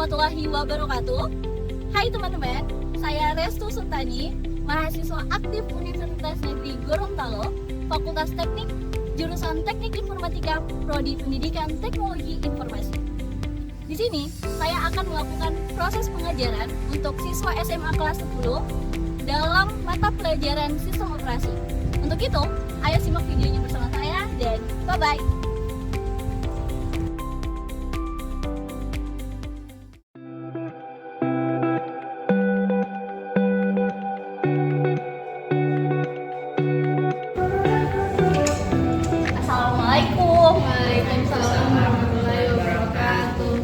warahmatullahi wabarakatuh. Hai teman-teman, saya Restu Suntani, mahasiswa aktif Universitas Negeri Gorontalo, Fakultas Teknik, jurusan Teknik Informatika, Prodi Pendidikan Teknologi Informasi. Di sini, saya akan melakukan proses pengajaran untuk siswa SMA kelas 10 dalam mata pelajaran sistem operasi. Untuk itu, ayo simak videonya bersama saya dan bye-bye. Assalamualaikum. Waalaikumsalam warahmatullahi wabarakatuh.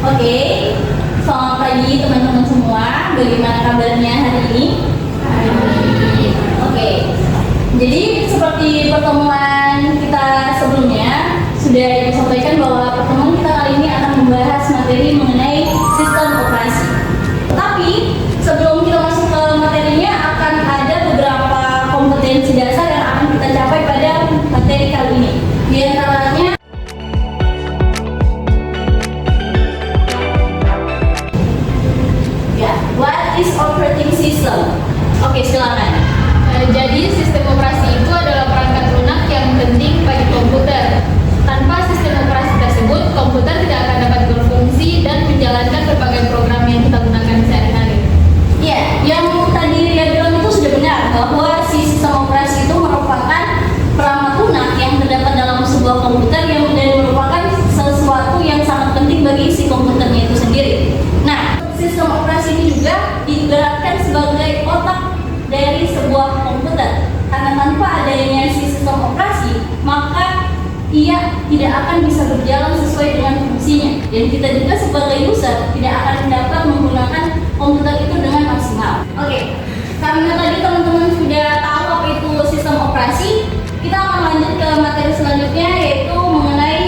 Oke, selamat pagi teman-teman semua. Bagaimana kabarnya hari ini? Oke, jadi seperti pertemuan kita sebelumnya sudah disampaikan bahwa pertemuan kita kali ini akan membahas materi mengenai sistem operasi. Tapi sebelum kita masuk ke materinya, akan ada beberapa kompetensi dasar yang akan kita capai pada materi kali ini. Di antaranya what is operating system? Oke, silakan. Jadi sistem operasi itu adalah perangkat lunak yang penting bagi komputer. Tanpa sistem operasi tersebut, komputer tidak akan dapat berfungsi dan menjalankan berbagai program yang kita gunakan sehari-hari. Ya, yang tadi Ria bilang itu sudah benar bahwa si sistem operasi itu merupakan perangkat lunak yang terdapat dalam sebuah komputer yang merupakan sesuatu yang sangat penting bagi si komputernya itu sendiri. Nah, sistem operasi ini juga diibaratkan sebagai otak dari sebuah komputer. Karena tanpa adanya si sistem operasi, maka ia tidak akan bisa berjalan sesuai dengan fungsinya. Dan kita juga sebagai user tidak akan dapat menggunakan komputer itu dengan maksimal. Oke, karena tadi teman-teman sudah tahu apa itu sistem operasi, kita akan lanjut ke materi selanjutnya, yaitu mengenai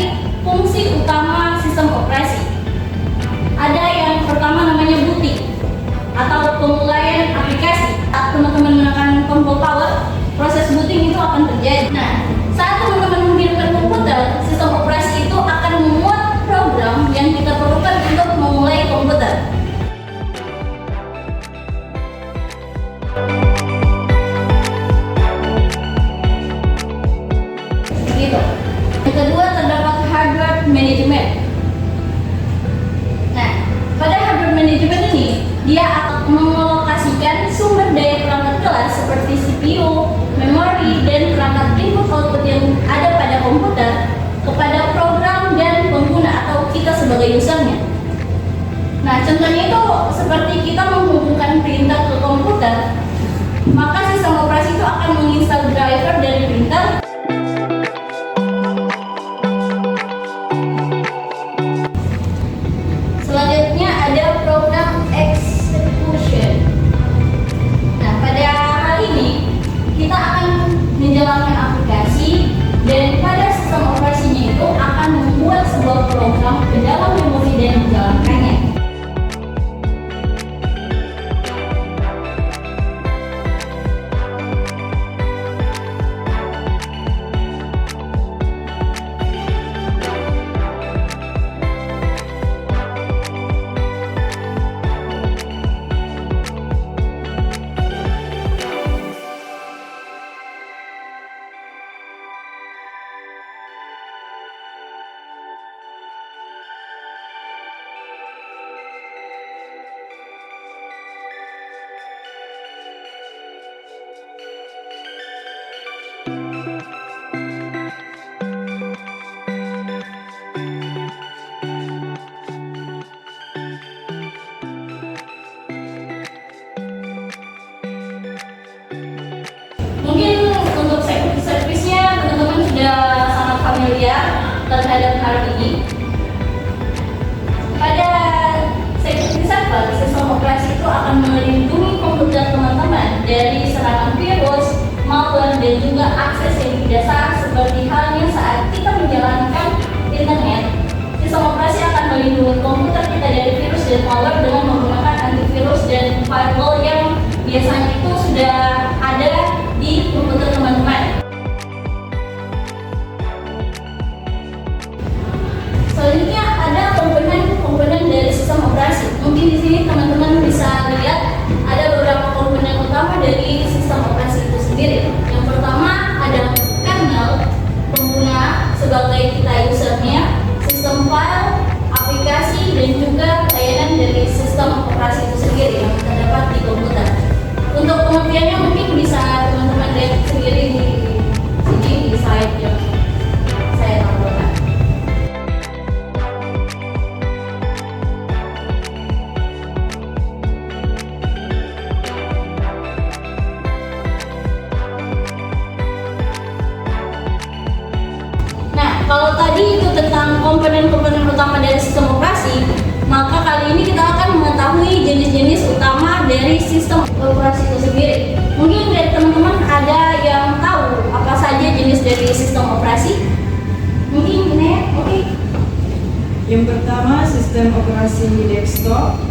fungsi utama sistem operasi. Ada yang pertama namanya booting atau pemulaian aplikasi. Saat teman-teman menekan tombol power, proses booting itu akan terjadi. Nah, saat teman-teman menghidupkan komputer, sistem operasi itu akan memuat program yang kita perlukan untuk memulai komputer. Gitu. Yang kedua, terdapat hardware management. Nah, pada hardware management ini, dia akan mengalokasikan sumber daya perangkat kelas seperti CPU, memori, dan perangkat input-output yang ada pada komputer kepada program dan pengguna atau kita sebagai usernya. Nah, contohnya itu seperti kita menghubungkan printer ke komputer, maka sistem operasi itu akan menginstal driver dari printer. Selanjutnya ada program execution. Nah, pada hal ini kita akan menjalankan aplikasi dan pada sistem operasinya itu akan membuat sebuah program ke dalam memori dan menjalankannya. Mungkin untuk servisnya teman-teman sudah sangat familiar terhadap hal ini. Pada security server, sistem operasi itu akan melindungi komputer teman-teman dari serangan virus, malware, dan juga akses yang tidak sah seperti halnya saat kita menjalankan internet. Sistem operasi akan melindungi komputer kita dari virus dan malware dengan menggunakan antivirus dan firewall yang biasanya itu sudah ada di komputer teman-teman. mungkin di sini teman-teman bisa lihat ada beberapa komponen utama dari sistem operasi itu sendiri. Yang pertama ada kernel, pengguna sebagai kita usernya, sistem file, aplikasi, dan juga layanan dari sistem operasi itu sendiri yang terdapat di komputer. Untuk pengertiannya mungkin bisa teman-teman lihat sendiri di sini di slide yang saya tampilkan. Nah, kalau tadi itu tentang komponen-komponen utama dari sistem operasi, maka kali ini kita akan mengetahui jenis-jenis utama dari sistem operasi itu sendiri. Mungkin dari teman-teman ada yang tahu apa saja jenis dari sistem operasi? Mungkin ini, oke. Yang pertama sistem operasi desktop,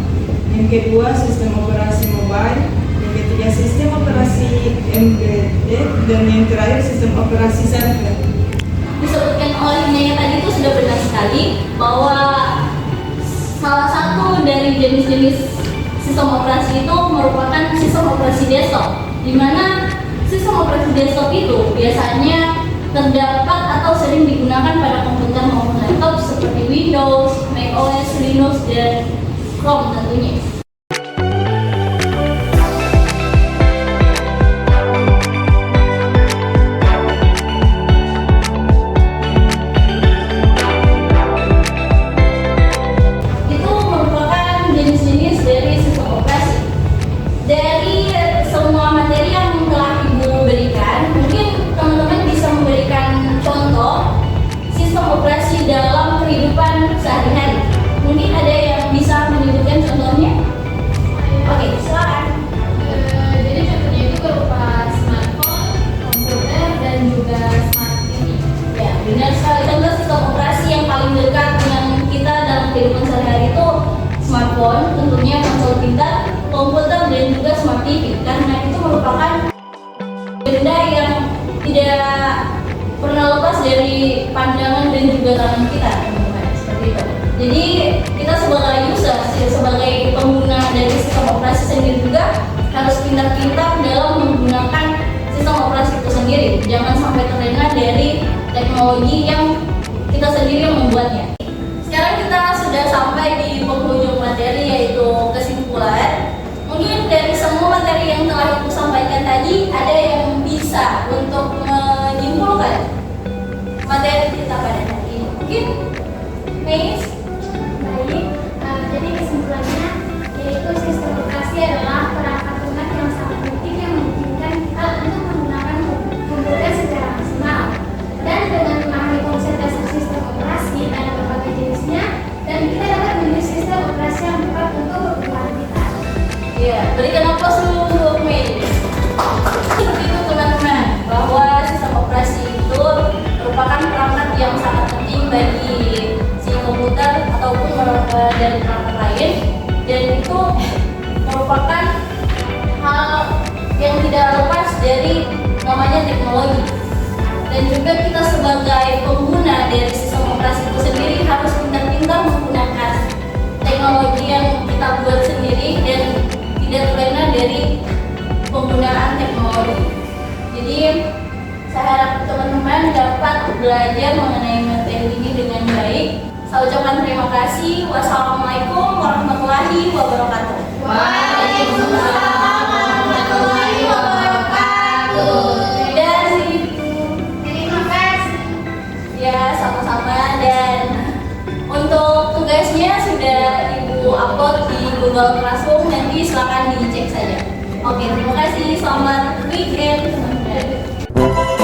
yang kedua sistem operasi mobile, yang ketiga sistem operasi embedded, dan yang terakhir sistem operasi server. Disebutkan oleh Naya tadi itu sudah benar sekali bahwa salah satu dari jenis-jenis sistem operasi itu merupakan sistem operasi desktop, di mana sistem operasi desktop itu biasanya terdapat atau sering digunakan pada komputer maupun laptop seperti Windows, macOS, Linux, dan Chrome tentunya. Itu merupakan jenis-jenis dari sistem operasi. Dari semua materi yang telah Ibu berikan, mungkin teman-teman bisa memberikan contoh sistem operasi dalam kehidupan sehari-hari. Mungkin ada yang bisa menyebutkan contohnya? Oke, silakan. Jadi contohnya itu berupa smartphone, komputer, dan juga smart TV. Ya, benar sekali. Contoh sistem operasi yang paling dekat dengan kita dalam kehidupan sehari-hari itu smartphone, tentunya ponsel pintar, komputer, dan juga smart TV. Karena itu merupakan benda yang tidak pernah lepas dari pandangan dan juga tangan kita, teman-teman. Seperti itu. Jadi kita sebagai user, sebagai pengguna dari sistem operasi sendiri juga harus pintar-pintar dalam menggunakan sistem operasi itu sendiri. Jangan sampai terlena dari teknologi yang kita sendiri yang membuatnya. Sekarang kita sudah sampai di penghujung materi, yaitu kesimpulan. Mungkin dari semua materi yang telah Ibu sampaikan tadi, ada yang bisa untuk menyimpulkan materi kita pada hari ini. Mungkin Miss? Baik, jadi kesimpulannya yaitu sistem operasi adalah perangkat lunak yang sangat penting yang memungkinkan kita untuk menggunakan komputer secara maksimal. Dan dengan memahami konsep dasar sistem operasi dan berbagai jenisnya, dan kita dapat memilih sistem operasi yang tepat untuk kebutuhan kita. Ya, berikan aplaus dulu untuk Mei. Seperti itu teman-teman, bahwa sistem operasi itu merupakan perangkat yang sangat penting bagi si komputer ataupun dari perangkat lain, dan itu merupakan hal yang tidak lepas dari namanya teknologi. Dan juga kita sebagai pengguna dari sistem operasi itu sendiri harus pintar-pintar menggunakan teknologi yang kita buat sendiri dan tidak terlena dari penggunaan teknologi. Jadi saya harap teman-teman dapat belajar mengenai materi ini dengan baik. Saya ucapkan terima kasih. Wassalamualaikum warahmatullahi wabarakatuh. Waalaikumsalam warahmatullahi wabarakatuh. Dan Terima kasih. ya sama-sama, dan untuk tugasnya sudah Ibu upload di Google Classroom, nanti silakan dicek saja. Oke, terima kasih. Selamat weekend teman-teman.